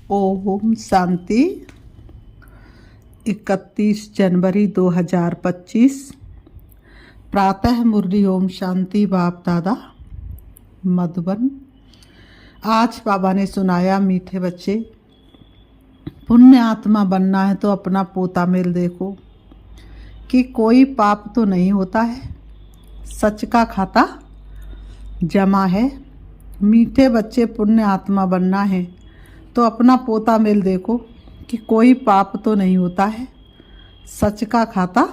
ओम शांति। 31 जनवरी 2025 प्रातः मुरली ओम शांति बाप दादा मधुबन। आज बाबा ने सुनाया, मीठे बच्चे, पुण्य आत्मा बनना है तो अपना पोता मेल देखो कि कोई पाप तो नहीं होता है, सच का खाता जमा है। मीठे बच्चे, पुण्य आत्मा बनना है तो अपना पोता मेल देखो कि कोई पाप तो नहीं होता है, सच का खाता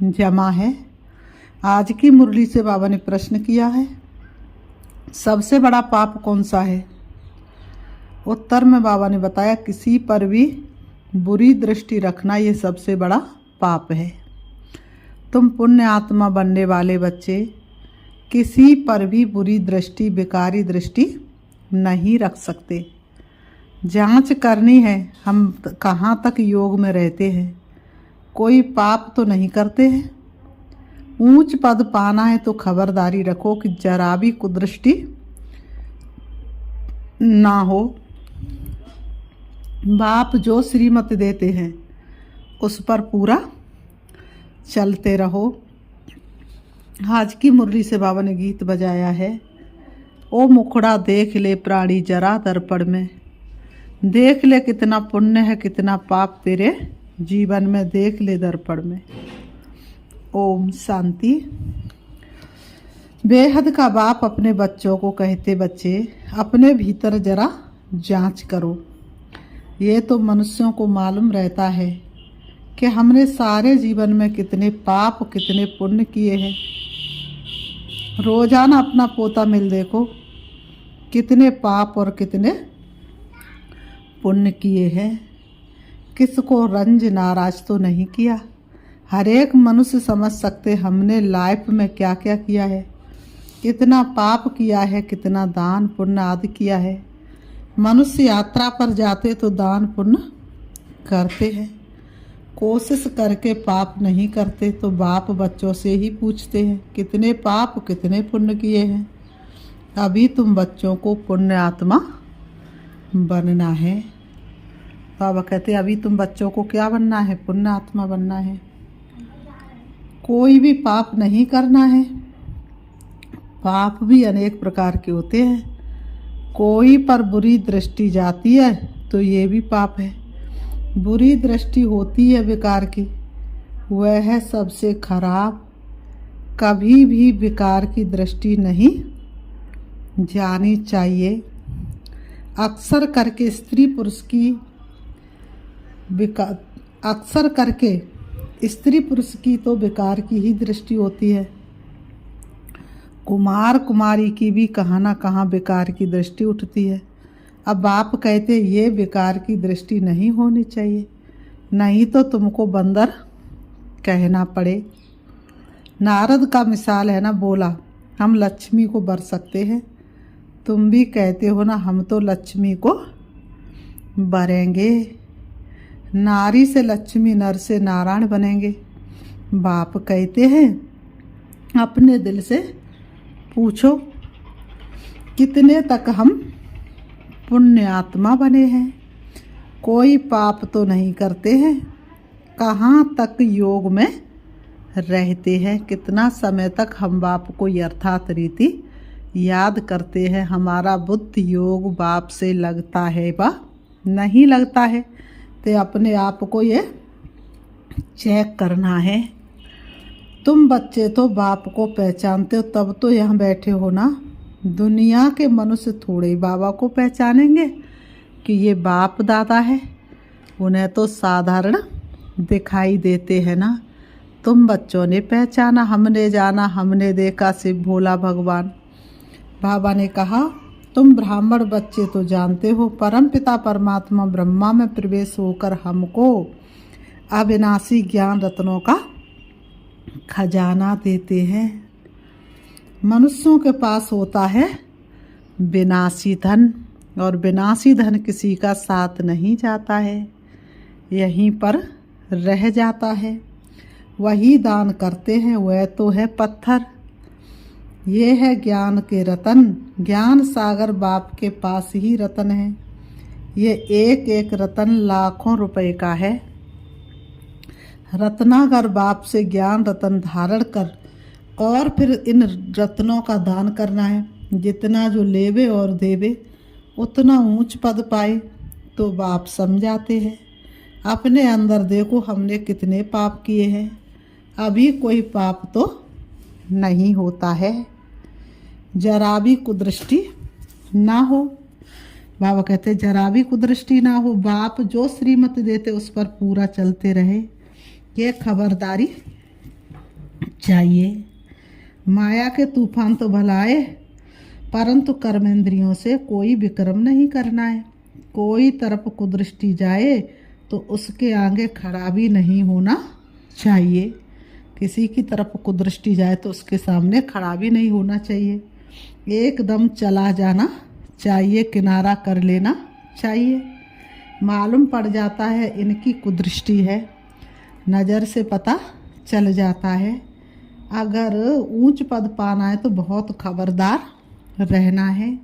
जमा है। आज की मुरली से बाबा ने प्रश्न किया है, सबसे बड़ा पाप कौन सा है? उत्तर में बाबा ने बताया, किसी पर भी बुरी दृष्टि रखना ये सबसे बड़ा पाप है। तुम पुण्य आत्मा बनने वाले बच्चे किसी पर भी बुरी दृष्टि, बेकारी दृष्टि नहीं रख सकते। जांच करनी है हम कहाँ तक योग में रहते हैं, कोई पाप तो नहीं करते हैं। ऊंच पद पाना है तो खबरदारी रखो कि जरा भी कुदृष्टि ना हो। बाप जो श्रीमत देते हैं उस पर पूरा चलते रहो। आज की मुरली से बाबा ने गीत बजाया है, ओ मुखड़ा देख ले प्राणी जरा दर्पण में, देख ले कितना पुण्य है कितना पाप तेरे जीवन में, देख ले दर्पण में। ओम शांति। बेहद का बाप अपने बच्चों को कहते, बच्चे अपने भीतर जरा जांच करो। ये तो मनुष्यों को मालूम रहता है कि हमने सारे जीवन में कितने पाप कितने पुण्य किए हैं। रोजाना अपना पोता मिल देखो, कितने पाप और कितने पुण्य किए हैं। किसको रंज नाराज तो नहीं किया। हर एक मनुष्य समझ सकते हमने लाइफ में क्या क्या किया है, कितना पाप किया है, कितना दान पुण्य आदि किया है। मनुष्य यात्रा पर जाते तो दान पुण्य करते हैं, कोशिश करके पाप नहीं करते। तो बाप बच्चों से ही पूछते हैं कितने पाप कितने पुण्य किए हैं। अभी तुम बच्चों को पुण्य आत्मा बनना है। बाबा कहते अभी तुम बच्चों को क्या बनना है? पुण्य आत्मा बनना है। कोई भी पाप नहीं करना है। पाप भी अनेक प्रकार के होते हैं। कोई पर बुरी दृष्टि जाती है तो ये भी पाप है। बुरी दृष्टि होती है विकार की, वह है सबसे खराब। कभी भी विकार की दृष्टि नहीं जानी चाहिए। अक्सर करके स्त्री पुरुष की तो विकार की ही दृष्टि होती है। कुमार कुमारी की भी कहाँ ना कहाँ विकार की दृष्टि उठती है। अब बाप कहते ये विकार की दृष्टि नहीं होनी चाहिए, नहीं तो तुमको बंदर कहना पड़े। नारद का मिसाल है ना, बोला हम लक्ष्मी को बर सकते हैं। तुम भी कहते हो ना, हम तो लक्ष्मी को बरेंगे। नारी से लक्ष्मी, नर से नारायण बनेंगे। बाप कहते हैं अपने दिल से पूछो कितने तक हम पुण्य आत्मा बने हैं। कोई पाप तो नहीं करते हैं। कहाँ तक योग में रहते हैं, कितना समय तक हम बाप को यथार्थ रीति याद करते हैं। हमारा बुद्ध योग बाप से लगता है व नहीं लगता है, तो अपने आप को ये चेक करना है। तुम बच्चे तो बाप को पहचानते हो, तब तो यहाँ बैठे हो ना। दुनिया के मनुष्य थोड़े ही बाबा को पहचानेंगे कि ये बाप दादा है। उन्हें तो साधारण दिखाई देते हैं ना। तुम बच्चों ने पहचाना, हमने जाना, हमने देखा शिव भोला भगवान। बाबा ने कहा तुम ब्राह्मण बच्चे तो जानते हो, परमपिता परमात्मा ब्रह्मा में प्रवेश होकर हमको अविनाशी ज्ञान रत्नों का खजाना देते हैं। मनुष्यों के पास होता है विनाशी धन, और विनाशी धन किसी का साथ नहीं जाता है, यहीं पर रह जाता है। वही दान करते हैं, वह तो है पत्थर। ये है ज्ञान के रतन। ज्ञान सागर बाप के पास ही रतन है। ये एक एक रत्न लाखों रुपए का है। रत्नाकर बाप से ज्ञान रत्न धारण कर और फिर इन रत्नों का दान करना है। जितना जो लेवे और देवे उतना ऊंच पद पाए। तो बाप समझाते हैं, अपने अंदर देखो हमने कितने पाप किए हैं। अभी कोई पाप तो नहीं होता है, जरा भी कुदृष्टि ना हो। बाबा कहते जरा भी कुदृष्टि ना हो। बाप जो श्रीमत देते उस पर पूरा चलते रहे, ये खबरदारी चाहिए। माया के तूफान तो भलाए, परंतु कर्मेंद्रियों से कोई विक्रम नहीं करना है। कोई तरफ कुदृष्टि जाए तो उसके आगे खड़ा भी नहीं होना चाहिए। किसी की तरफ कुदृष्टि जाए तो उसके सामने खड़ा भी नहीं होना चाहिए। एकदम चला जाना चाहिए, किनारा कर लेना चाहिए। मालूम पड़ जाता है इनकी कुदृष्टि है, नज़र से पता चल जाता है। अगर ऊंच पद पाना है तो बहुत खबरदार रहना है।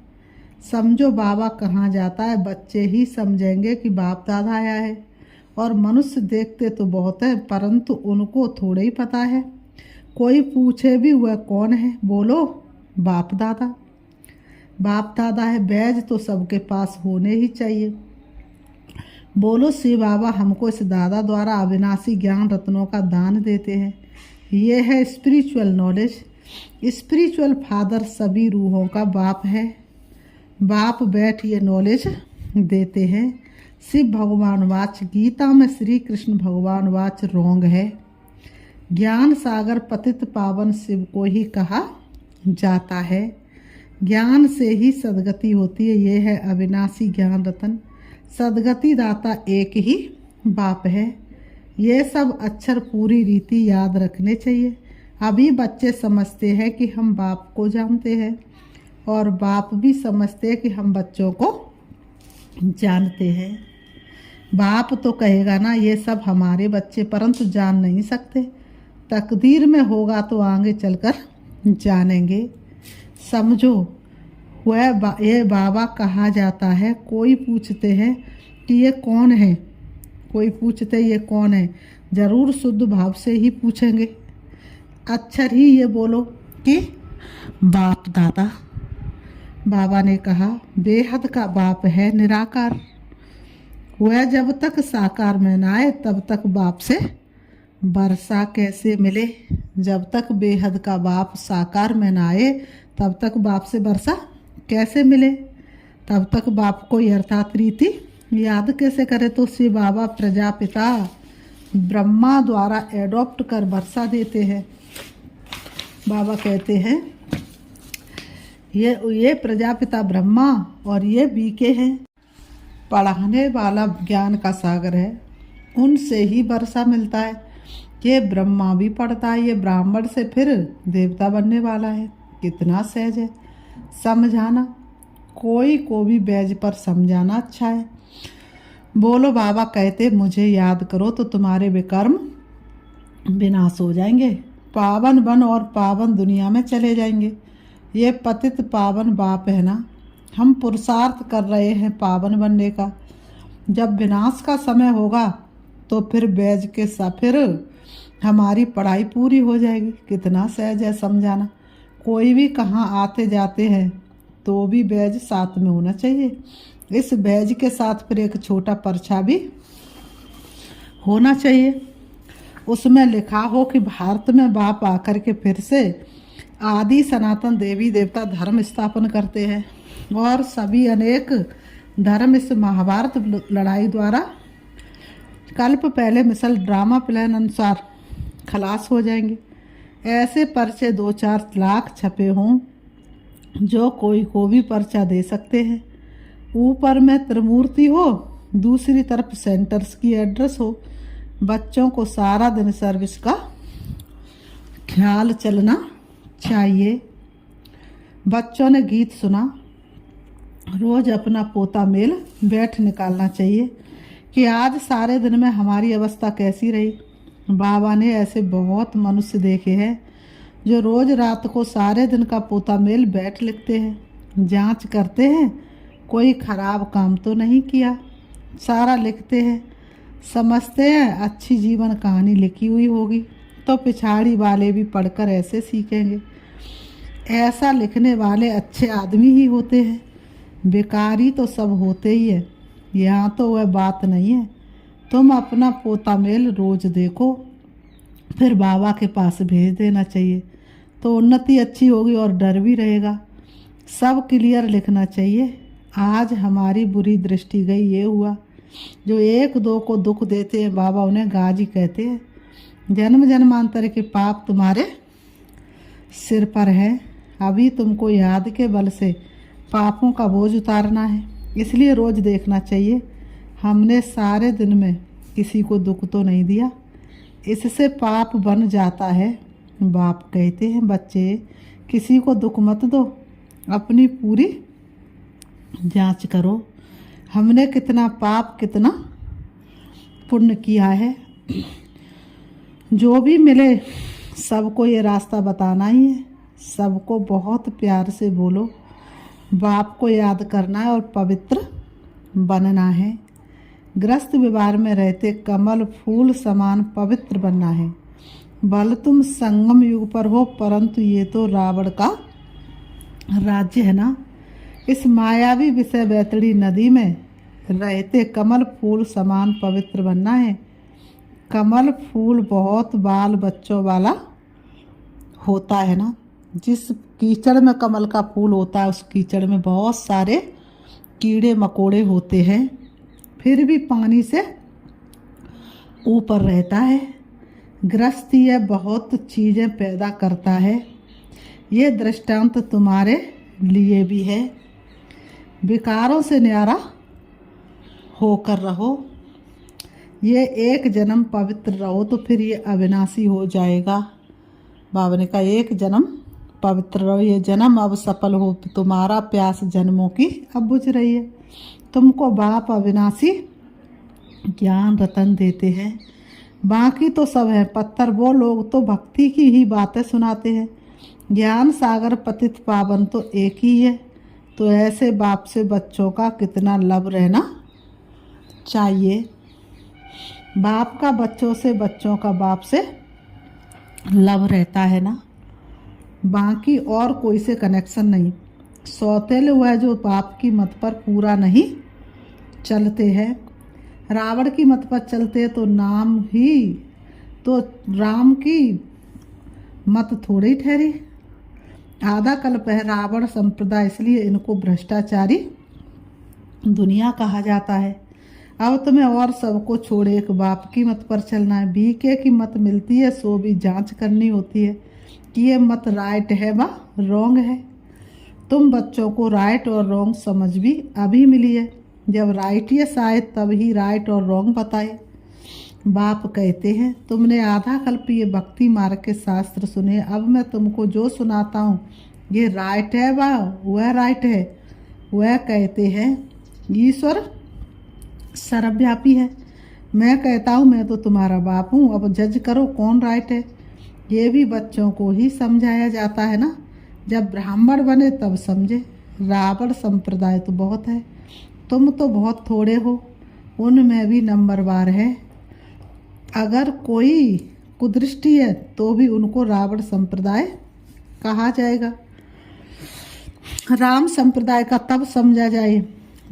समझो बाबा कहाँ जाता है, बच्चे ही समझेंगे कि बाप दादा आया है। और मनुष्य देखते तो बहुत है, परंतु उनको थोड़े ही पता है। कोई पूछे भी वह कौन है, बोलो बाप दादा। बाप दादा है, बैज तो सबके पास होने ही चाहिए। बोलो शिव बाबा हमको इस दादा द्वारा अविनाशी ज्ञान रत्नों का दान देते हैं। ये है स्पिरिचुअल नॉलेज। स्पिरिचुअल फादर सभी रूहों का बाप है। बाप बैठ ये नॉलेज देते हैं। शिव भगवान वाच, गीता में श्री कृष्ण भगवान वाच रोंग है। ज्ञान सागर पतित पावन शिव को ही कहा जाता है। ज्ञान से ही सदगति होती है। ये है अविनाशी ज्ञान रतन। सदगति दाता एक ही बाप है। ये सब अक्षर पूरी रीति याद रखने चाहिए। अभी बच्चे समझते हैं कि हम बाप को जानते हैं और बाप भी समझते हैं कि हम बच्चों को जानते हैं। बाप तो कहेगा ना ये सब हमारे बच्चे, परंतु जान नहीं सकते। तकदीर में होगा तो आगे चलकर जानेंगे। समझो ये बाबा कहा जाता है। कोई पूछते हैं कि ये कौन है, कोई पूछते ये कौन है, जरूर शुद्ध भाव से ही पूछेंगे। अक्षर ही ये बोलो कि बाप दादा। बाबा ने कहा बेहद का बाप है निराकार। वह जब तक साकार में न आए तब तक बाप से वर्षा कैसे मिले। जब तक बेहद का बाप साकार में न आए तब तक बाप से वर्षा कैसे मिले। तब तक बाप को अर्थात रीति याद कैसे करे। तो शिव बाबा प्रजापिता ब्रह्मा द्वारा एडॉप्ट कर वर्षा देते हैं। बाबा कहते हैं ये प्रजापिता ब्रह्मा और ये बीके हैं। पढ़ाने वाला ज्ञान का सागर है, उनसे ही वर्षा मिलता है। ये ब्रह्मा भी पढ़ता है, ये ब्राह्मण से फिर देवता बनने वाला है। कितना सहज है समझाना। कोई को भी बैज पर समझाना अच्छा है। बोलो बाबा कहते मुझे याद करो तो तुम्हारे विकर्म विनाश हो जाएंगे। पावन बन और पावन दुनिया में चले जाएंगे। ये पतित पावन बाप है ना, हम पुरुषार्थ कर रहे हैं पावन बनने का। जब विनाश का समय होगा तो फिर बैज के फिर हमारी पढ़ाई पूरी हो जाएगी। कितना सहज है समझाना। कोई भी कहाँ आते जाते हैं तो भी बैज साथ में होना चाहिए। इस बैज के साथ फिर एक छोटा पर्चा भी होना चाहिए। उसमें लिखा हो कि भारत में बाप आकर के फिर से आदि सनातन देवी देवता धर्म स्थापन करते हैं और सभी अनेक धर्म इस महाभारत लड़ाई द्वारा कल्प पहले मिसल ड्रामा प्लान अनुसार खलास हो जाएंगे। ऐसे पर्चे 2-4 लाख छपे हों जो कोई को भी पर्चा दे सकते हैं। ऊपर में त्रिमूर्ति हो, दूसरी तरफ सेंटर्स की एड्रेस हो। बच्चों को सारा दिन सर्विस का ख्याल चलना चाहिए। बच्चों ने गीत सुना, रोज अपना पोता मेल बैठ निकालना चाहिए कि आज सारे दिन में हमारी अवस्था कैसी रही। बाबा ने ऐसे बहुत मनुष्य देखे हैं जो रोज रात को सारे दिन का पोता मेल बैठ लिखते हैं, जांच करते हैं कोई खराब काम तो नहीं किया। सारा लिखते हैं, समझते हैं अच्छी जीवन कहानी लिखी हुई होगी तो पिछाड़ी वाले भी पढ़कर ऐसे सीखेंगे। ऐसा लिखने वाले अच्छे आदमी ही होते हैं, बेकारी तो सब होते ही है। यहाँ तो वह बात नहीं है। तुम अपना पोता मेल रोज देखो, फिर बाबा के पास भेज देना चाहिए तो उन्नति अच्छी होगी और डर भी रहेगा। सब क्लियर लिखना चाहिए। आज हमारी बुरी दृष्टि गई, ये हुआ। जो एक दो को दुख देते हैं बाबा उन्हें गाजी कहते हैं। जन्म जन्मांतर के पाप तुम्हारे सिर पर है। अभी तुमको याद के बल से पापों का बोझ उतारना है, इसलिए रोज देखना चाहिए हमने सारे दिन में किसी को दुख तो नहीं दिया। इससे पाप बन जाता है। बाप कहते हैं बच्चे किसी को दुख मत दो, अपनी पूरी जांच करो हमने कितना पाप कितना पुण्य किया है। जो भी मिले सबको ये रास्ता बताना ही है। सबको बहुत प्यार से बोलो, बाप को याद करना है और पवित्र बनना है। ग्रस्त व्यवहार में रहते कमल फूल समान पवित्र बनना है। भले तुम संगम युग पर हो, परंतु ये तो रावण का राज्य है ना। इस मायावी विषय बैतड़ी नदी में रहते कमल फूल समान पवित्र बनना है। कमल फूल बहुत बाल बच्चों वाला होता है ना। जिस कीचड़ में कमल का फूल होता है उस कीचड़ में बहुत सारे कीड़े मकोड़े होते हैं, फिर भी पानी से ऊपर रहता है। ग्रस्त यह बहुत चीज़ें पैदा करता है। ये दृष्टांत तुम्हारे लिए भी है। विकारों से न्यारा होकर रहो। ये एक जन्म पवित्र रहो तो फिर ये अविनाशी हो जाएगा। बाबा ने कहा एक जन्म पवित्र रहो, ये जन्म अब सफल हो। तुम्हारा प्यास जन्मों की अब बुझ रही है। तुमको बाप अविनाशी ज्ञान रतन देते हैं। बाकी तो सब है पत्थर, वो लोग तो भक्ति की ही बातें सुनाते हैं। ज्ञान सागर पतित पावन तो एक ही है। तो ऐसे बाप से बच्चों का कितना लब रहना चाहिए। बाप का बच्चों से, बच्चों का बाप से लब रहता है ना, बाकी और कोई से कनेक्शन नहीं। सौतेले हुआ जो बाप की मत पर पूरा नहीं चलते हैं, रावण की मत पर चलते तो नाम ही तो राम की मत थोड़ी ठहरी। आधा कल्प है रावण संप्रदाय, इसलिए इनको भ्रष्टाचारी दुनिया कहा जाता है। अब तुम्हें और सबको छोड़ एक बाप की मत पर चलना है। बीके की मत मिलती है सो भी जांच करनी होती है कि ये मत राइट है व रॉन्ग है। तुम बच्चों को राइट और रॉन्ग समझ भी अभी मिली है। जब राइट ये शायद तब ही राइट और रॉन्ग बताए। बाप कहते हैं तुमने आधा कल्प ये भक्ति मार्ग के शास्त्र सुने, अब मैं तुमको जो सुनाता हूँ ये राइट है वह राइट है। वह कहते हैं ईश्वर सर्वव्यापी है। मैं कहता हूँ मैं तो तुम्हारा बाप हूँ, अब जज करो कौन राइट है। ये भी बच्चों को ही समझाया जाता है ना। जब ब्राह्मण बने तब समझे। रावण संप्रदाय तो बहुत है, तुम तो बहुत थोड़े हो, उनमें भी नंबरवार है। अगर कोई कुदृष्टि है तो भी उनको रावण संप्रदाय कहा जाएगा। राम संप्रदाय का तब समझा जाए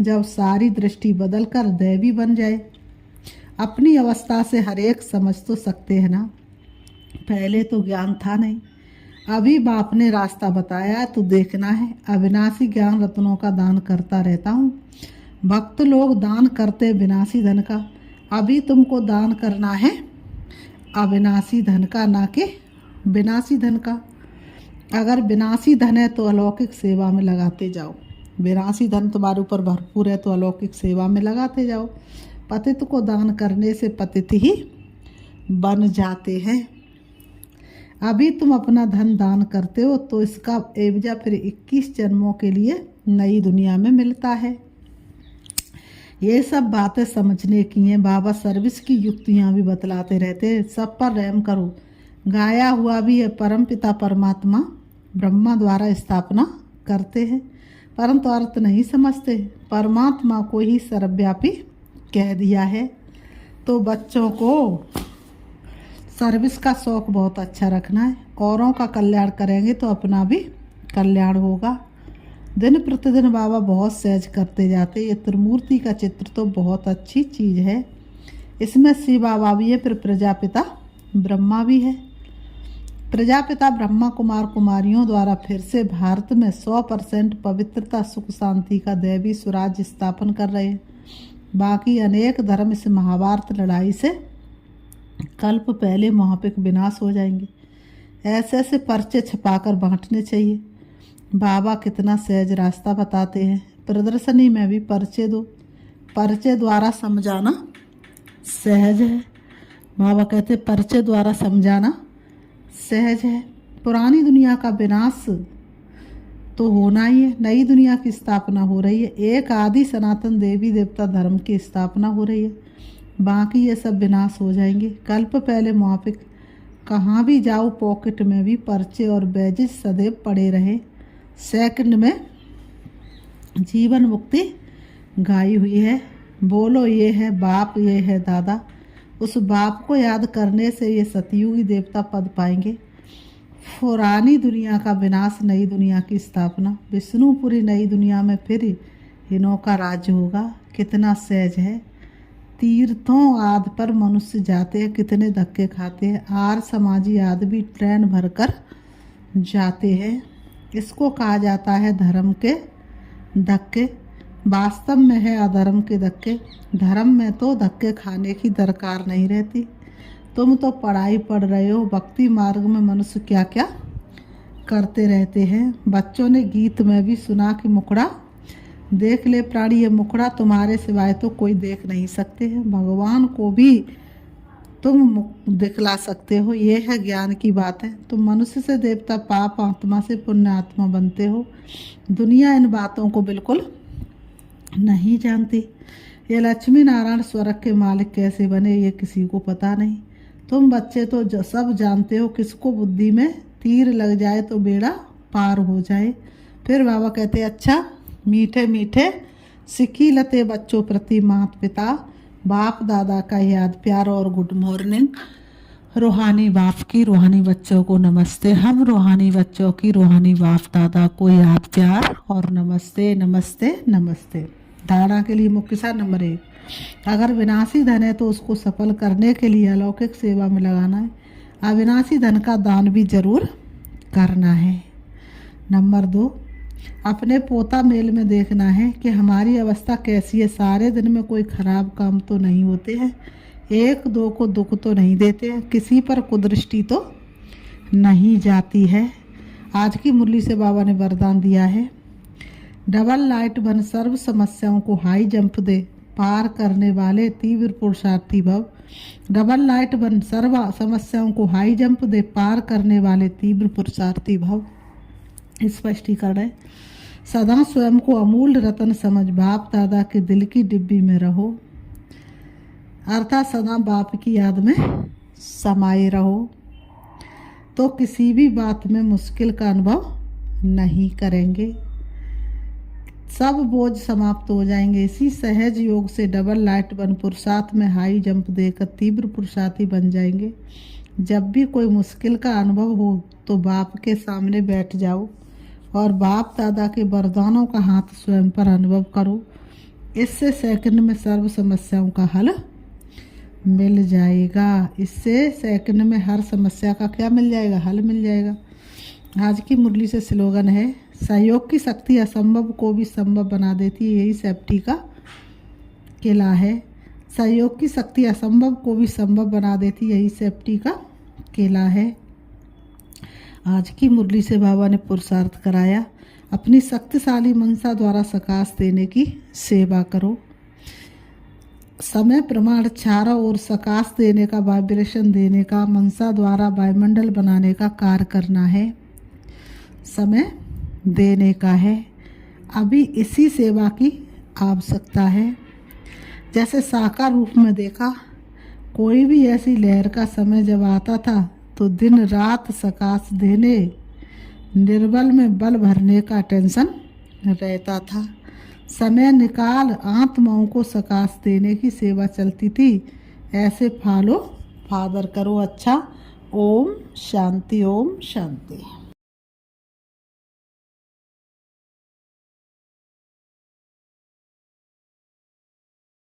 जब सारी दृष्टि बदलकर दैवी बन जाए। अपनी अवस्था से हर एक समझ तो सकते हैं ना। पहले तो ज्ञान था नहीं, अभी बाप ने रास्ता बताया तो देखना है। अविनाशी ज्ञान रत्नों का दान करता रहता हूँ। भक्त लोग दान करते विनाशी धन का, अभी तुमको दान करना है अविनाशी धन का, ना कि विनाशी धन का। अगर विनाशी धन है तो अलौकिक सेवा में लगाते जाओ। विनाशी धन तुम्हारे ऊपर भरपूर है तो अलौकिक सेवा में लगाते जाओ। पतित को दान करने से पतित ही बन जाते हैं। अभी तुम अपना धन दान करते हो तो इसका एवजा फिर 21 जन्मों के लिए नई दुनिया में मिलता है। ये सब बातें समझने की हैं। बाबा सर्विस की युक्तियाँ भी बतलाते रहते हैं। सब पर रहम करो। गाया हुआ भी है परमपिता परमात्मा ब्रह्मा द्वारा स्थापना करते हैं, परंतु अर्थ नहीं समझते। परमात्मा को ही सर्वव्यापी कह दिया है। तो बच्चों को सर्विस का शौक़ बहुत अच्छा रखना है। औरों का कल्याण करेंगे तो अपना भी कल्याण होगा। दिन प्रतिदिन बाबा बहुत सहज करते जाते। ये त्रिमूर्ति का चित्र तो बहुत अच्छी चीज़ है। इसमें शिव बाबा भी है, फिर प्रजापिता ब्रह्मा भी है। प्रजापिता ब्रह्मा कुमार कुमारियों द्वारा फिर से भारत में 100% पवित्रता सुख शांति का दैवी स्वराज्य स्थापन कर रहे हैं। बाकी अनेक धर्म इस महाभारत लड़ाई से कल्प पहले महापिक विनाश हो जाएंगे। ऐसे ऐसे पर्चे छपाकर बांटने चाहिए। बाबा कितना सहज रास्ता बताते हैं। प्रदर्शनी में भी पर्चे दो। पर्चे द्वारा समझाना सहज है। बाबा कहते पर्चे द्वारा समझाना सहज है। पुरानी दुनिया का विनाश तो होना ही है, नई दुनिया की स्थापना हो रही है। एक आदि सनातन देवी देवता धर्म की स्थापना हो रही है। बाकी ये सब विनाश हो जाएंगे। कल्प पहले मुआफिक कहाँ भी जाओ पॉकेट में भी पर्चे और बैजेज सदैव पड़े रहे। सेकंड में जीवन मुक्ति गाई हुई है। बोलो ये है बाप, ये है दादा। उस बाप को याद करने से ये सतयुगी देवता पद पाएंगे। पुरानी दुनिया का विनाश, नई दुनिया की स्थापना। विष्णुपुरी नई दुनिया में फिर इनों का राज्य होगा। कितना सहज है। तीर्थों आदि पर मनुष्य जाते हैं, कितने धक्के खाते हैं। आर समाजी आदि भी ट्रेन भरकर जाते हैं। इसको कहा जाता है धर्म के धक्के। वास्तव में है अधर्म के धक्के। धर्म में तो धक्के खाने की दरकार नहीं रहती। तुम तो पढ़ाई पढ़ रहे हो। भक्ति मार्ग में मनुष्य क्या क्या करते रहते हैं। बच्चों ने गीत में भी सुना कि मुखड़ा देख ले प्राणी, ये मुखड़ा तुम्हारे सिवाय तो कोई देख नहीं सकते हैं। भगवान को भी तुम दिखला सकते हो। ये है ज्ञान की बात है। तुम मनुष्य से देवता, पाप आत्मा से पुण्य आत्मा बनते हो। दुनिया इन बातों को बिल्कुल नहीं जानती। ये लक्ष्मी नारायण स्वर्ग के मालिक कैसे बने ये किसी को पता नहीं। तुम बच्चे तो सब जानते हो। किसको बुद्धि में तीर लग जाए तो बेड़ा पार हो जाए। फिर बाबा कहते अच्छा मीठे मीठे सिक्की लते बच्चों प्रति माता पिता बाप दादा का याद प्यार और गुड मॉर्निंग। रूहानी बाप की रूहानी बच्चों को नमस्ते। हम रूहानी बच्चों की रूहानी बाप दादा को याद प्यार और नमस्ते नमस्ते नमस्ते। धारणा के लिए मुख्य सा नंबर 1, अगर विनाशी धन है तो उसको सफल करने के लिए अलौकिक सेवा में लगाना है। अविनाशी धन का दान भी जरूर करना है। नंबर 2, अपने पोता मेल में देखना है कि हमारी अवस्था कैसी है। सारे दिन में कोई खराब काम तो नहीं होते हैं। एक दो को दुख तो नहीं देते हैं। किसी पर कुदृष्टि तो नहीं जाती है। आज की मुरली से बाबा ने वरदान दिया है। डबल लाइट बन सर्व समस्याओं को हाई जंप दे पार करने वाले तीव्र पुरुषार्थी भव। डबल लाइट बन सर्व समस्याओं को हाई जंप दे पार करने वाले तीव्र पुरुषार्थी भव। स्पष्टीकरण है, सदा स्वयं को अमूल्य रतन समझ बाप दादा के दिल की डिब्बी में रहो। अर्थात सदा बाप की याद में समाये रहो तो किसी भी बात में मुश्किल का अनुभव नहीं करेंगे। सब बोझ समाप्त हो जाएंगे। इसी सहज योग से डबल लाइट बन पुरुषार्थ में हाई जंप देकर तीव्र पुरुषार्थी बन जाएंगे। जब भी कोई मुश्किल का अनुभव हो तो बाप के सामने बैठ जाओ और बाप दादा के वरदानों का हाथ स्वयं पर अनुभव करो। इससे सेकंड में सर्व समस्याओं का हल मिल जाएगा। इससे सेकंड में हर समस्या का क्या मिल जाएगा? हल मिल जाएगा। आज की मुरली से स्लोगन है, सहयोग की शक्ति असंभव को भी संभव बना देती है। यही सेफ्टी का किला है। सहयोग की शक्ति असंभव को भी संभव बना देती है। यही सेफ्टी का किला है। आज की मुरली से बाबा ने पुरुषार्थ कराया, अपनी शक्तिशाली मनसा द्वारा सकाश देने की सेवा करो। समय प्रमाण चारों ओर सकाश देने का, वाइब्रेशन देने का, मनसा द्वारा वायुमंडल बनाने का कार्य करना है। समय देने का है। अभी इसी सेवा की आवश्यकता है। जैसे साकार रूप में देखा, कोई भी ऐसी लहर का समय जब आता था तो दिन रात सकाश देने, निर्बल में बल भरने का टेंशन रहता था। समय निकाल आत्माओं को सकाश देने की सेवा चलती थी। ऐसे फॉलो फादर करो। अच्छा, ओम शांति, ओम शांति।